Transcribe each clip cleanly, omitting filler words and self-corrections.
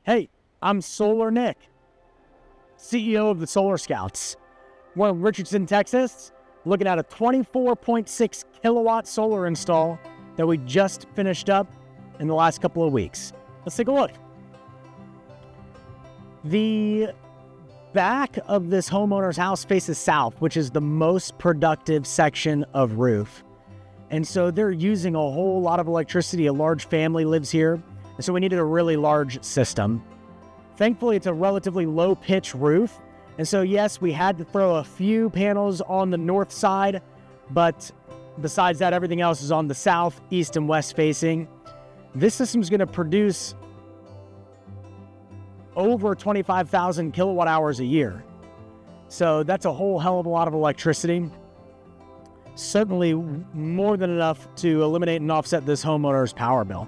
Hey, I'm Solar Nick, CEO of the Solar Scouts. We're in Richardson, Texas, looking at a 24.6 kilowatt solar install that we just finished up in the last couple of weeks. Let's take a look. The back of this homeowner's house faces south, which is the most productive section of roof. And so they're using a whole lot of electricity. A large family lives here, and so we needed a really large system. Thankfully, it's a relatively low pitch roof. And so yes, we had to throw a few panels on the north side, but besides that, everything else is on the south, east, and west facing. This system is going to produce over 25,000 kilowatt hours a year. So that's a whole hell of a lot of electricity. Certainly more than enough to eliminate and offset this homeowner's power bill.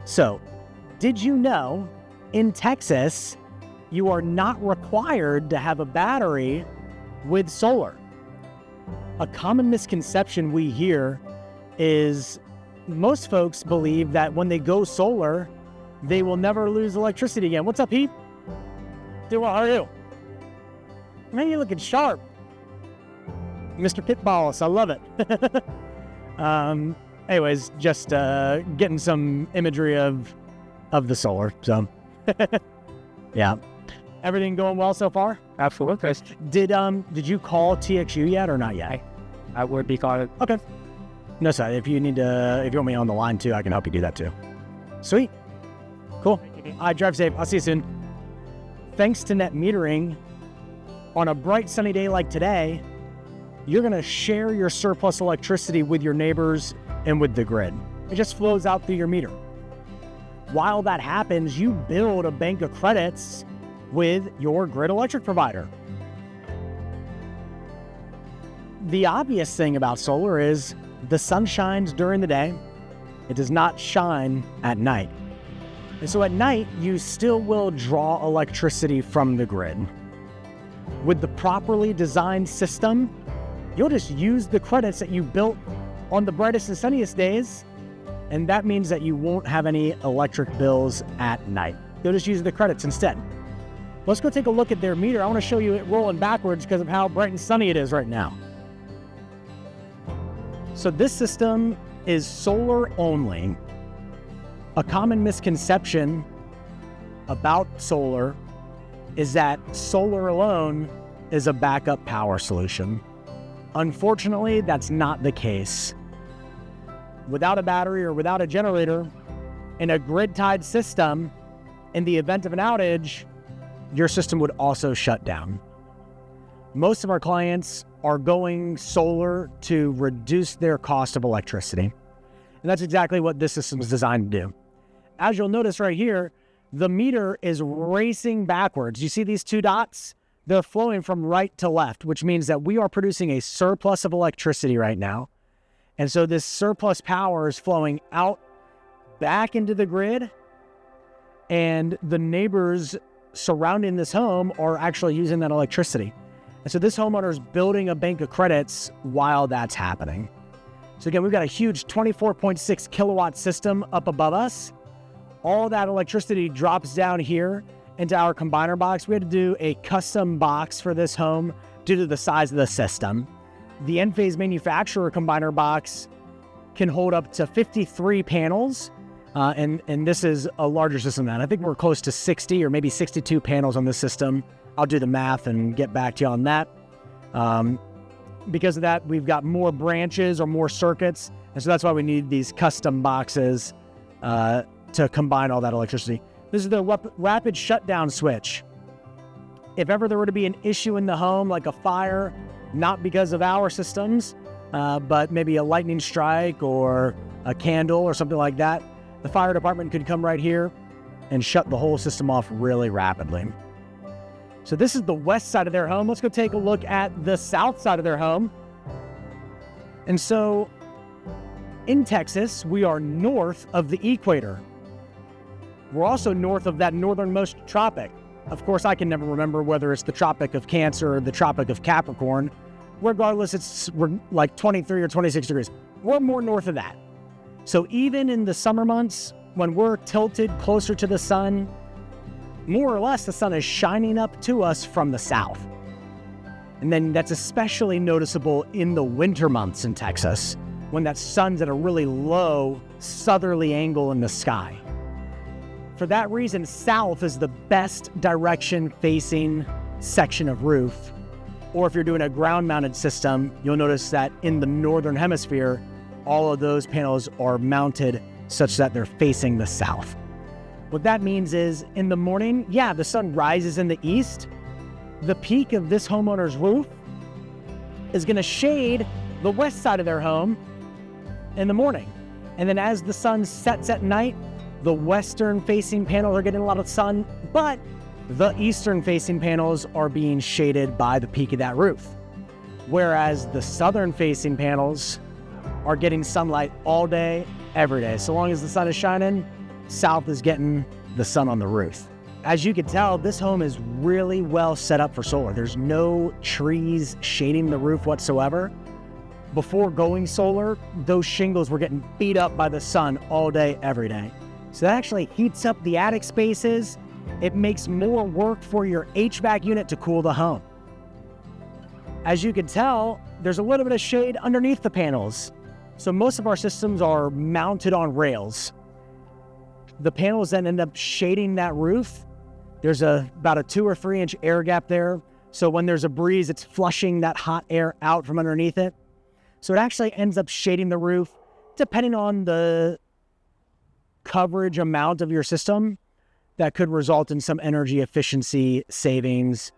So, did you know in Texas, you are not required to have a battery with solar? A common misconception we hear is most folks believe that when they go solar, they will never lose electricity again. What's up, Pete? Dude, how are you? Man, you're looking sharp. Mr. Pitballs, I love it. Anyways, just getting some imagery of the solar. So, yeah. Everything going well so far? Absolutely. Did you call TXU yet or not yet? I would be calling. Okay. No, sir. If you want me on the line too, I can help you do that too. Sweet. Cool. All right, drive safe. I'll see you soon. Thanks to net metering, on a bright sunny day like today, you're going to share your surplus electricity with your neighbors and with the grid. It just flows out through your meter. While that happens, you build a bank of credits with your grid electric provider. The obvious thing about solar is the sun shines during the day. It does not shine at night. And so at night, you still will draw electricity from the grid. With the properly designed system, you'll just use the credits that you built on the brightest and sunniest days, and that means that you won't have any electric bills at night. You'll just use the credits instead. Let's go take a look at their meter. I want to show you it rolling backwards because of how bright and sunny it is right now. So this system is solar only. A common misconception about solar is that solar alone is a backup power solution. Unfortunately, that's not the case. Without a battery or without a generator, in a grid-tied system, in the event of an outage, your system would also shut down. Most of our clients are going solar to reduce their cost of electricity. And that's exactly what this system is designed to do. As you'll notice right here, the meter is racing backwards. You see these two dots? They're flowing from right to left, which means that we are producing a surplus of electricity right now. And so this surplus power is flowing out back into the grid, and the neighbors surrounding this home are actually using that electricity. And so this homeowner is building a bank of credits while that's happening. So again, we've got a huge 24.6 kilowatt system up above us. All that electricity drops down here into our combiner box. We had to do a custom box for this home due to the size of the system. The Enphase manufacturer combiner box can hold up to 53 panels, and this is a larger system than that. I think we're close to 60 or maybe 62 panels on this system. I'll do the math and get back to you on that. Because of that, we've got more branches or more circuits, and so that's why we need these custom boxes to combine all that electricity. This is the rapid shutdown switch. If ever there were to be an issue in the home, like a fire, not because of our systems, but maybe a lightning strike or a candle or something like that, the fire department could come right here and shut the whole system off really rapidly. So this is the west side of their home. Let's go take a look at the south side of their home. And so in Texas, we are north of the equator. We're also north of that northernmost tropic. Of course, I can never remember whether it's the Tropic of Cancer or the Tropic of Capricorn. Regardless, we're like 23 or 26 degrees. We're more north of that. So even in the summer months, when we're tilted closer to the sun, more or less the sun is shining up to us from the south. And then that's especially noticeable in the winter months in Texas, when that sun's at a really low southerly angle in the sky. For that reason, south is the best direction facing section of roof. Or if you're doing a ground-mounted system, you'll notice that in the northern hemisphere, all of those panels are mounted such that they're facing the south. What that means is, in the morning, yeah, the sun rises in the east. The peak of this homeowner's roof is going to shade the west side of their home in the morning. And then as the sun sets at night, the western-facing panels are getting a lot of sun, but the eastern-facing panels are being shaded by the peak of that roof. Whereas the southern-facing panels are getting sunlight all day, every day. So long as the sun is shining, south is getting the sun on the roof. As you can tell, this home is really well set up for solar. There's no trees shading the roof whatsoever. Before going solar, those shingles were getting beat up by the sun all day, every day. So that actually heats up the attic spaces. It makes more work for your HVAC unit to cool the home. As you can tell, there's a little bit of shade underneath the panels. So most of our systems are mounted on rails. The panels then end up shading that roof. There's about a 2 or 3 inch air gap there. So when there's a breeze, it's flushing that hot air out from underneath it. So it actually ends up shading the roof, depending on the coverage amount of your system. That could result in some energy efficiency savings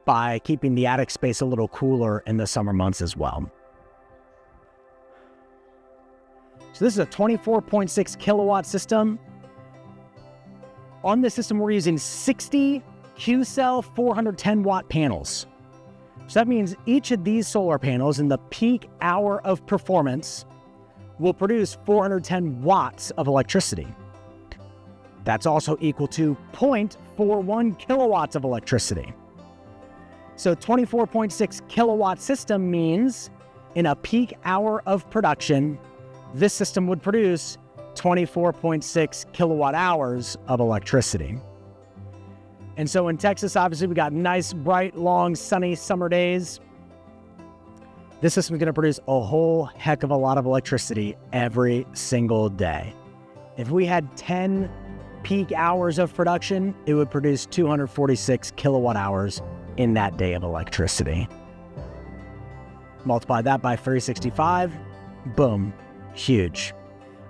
by keeping the attic space a little cooler in the summer months as well. So this is a 24.6 kilowatt system. On this system, we're using 60 Q-cell 410 watt panels. So that means each of these solar panels in the peak hour of performance will produce 410 watts of electricity. That's also equal to 0.41 kilowatts of electricity. So 24.6 kilowatt system means in a peak hour of production, this system would produce 24.6 kilowatt hours of electricity. And so in Texas, obviously, we got nice, bright, long, sunny summer days. This system is going to produce a whole heck of a lot of electricity every single day. If we had 10 peak hours of production, it would produce 246 kilowatt hours in that day of electricity. Multiply that by 365, boom, huge.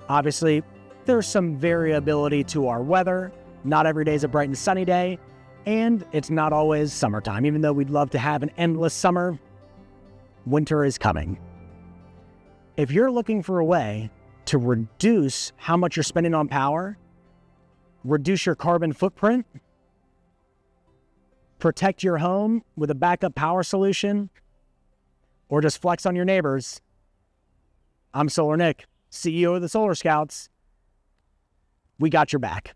Obviously, there's some variability to our weather. Not every day is a bright and sunny day, and it's not always summertime. Even though we'd love to have an endless summer, winter is coming. If you're looking for a way to reduce how much you're spending on power, reduce your carbon footprint, protect your home with a backup power solution, or just flex on your neighbors, I'm Solar Nick, CEO of the Solar Scouts. We got your back.